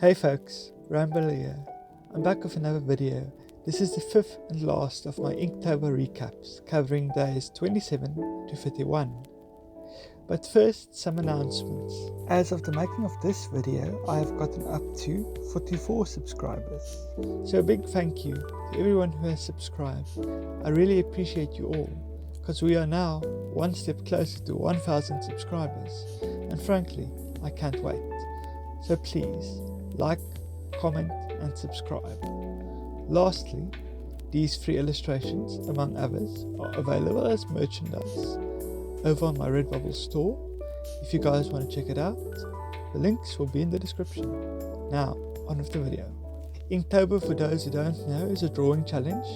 Hey folks, RedBubble here. I'm back with another video. This is the fifth and last of my Inktober recaps, covering days 27 to 31. But first, some announcements. As of the making of this video, I have gotten up to 44 subscribers. So a big thank you to everyone who has subscribed. I really appreciate you all, because we are now one step closer to 1,000 subscribers, and frankly, I can't wait. So please, like, comment and subscribe. Lastly, these free illustrations, among others, are available as merchandise over on my RedBubble store. If you guys want to check it out, the links will be in the description. Now, on with the video. Inktober, for those who don't know, is a drawing challenge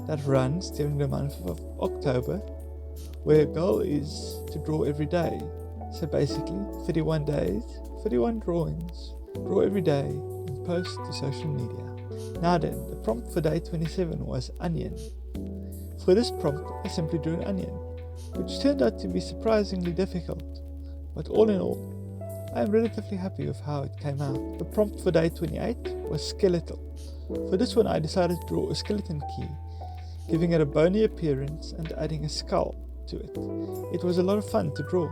that runs during the month of October, where the goal is to draw every day. So basically, 31 days, 31 drawings. Draw every day and post to social media. Now then, the prompt for day 27 was onion. For this prompt, I simply drew an onion, which turned out to be surprisingly difficult. But all in all, I am relatively happy with how it came out. The prompt for day 28 was skeletal. For this one, I decided to draw a skeleton key, giving it a bony appearance and adding a skull to it. It was a lot of fun to draw.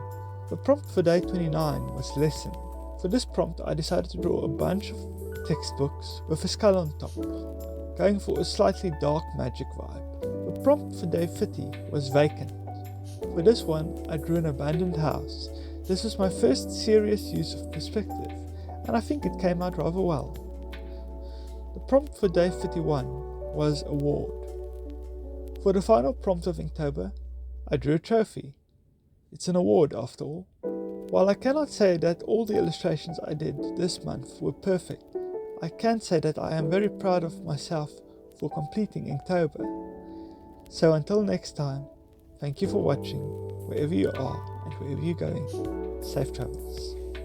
The prompt for day 29 was lesson. For this prompt, I decided to draw a bunch of textbooks with a skull on top, going for a slightly dark magic vibe. The prompt for day 30 was vacant. For this one, I drew an abandoned house. This was my first serious use of perspective, and I think it came out rather well. The prompt for day 31 was award. For the final prompt of Inktober, I drew a trophy. It's an award after all. While I cannot say that all the illustrations I did this month were perfect, I can say that I am very proud of myself for completing Inktober. So until next time, thank you for watching, wherever you are and wherever you're going. Safe travels.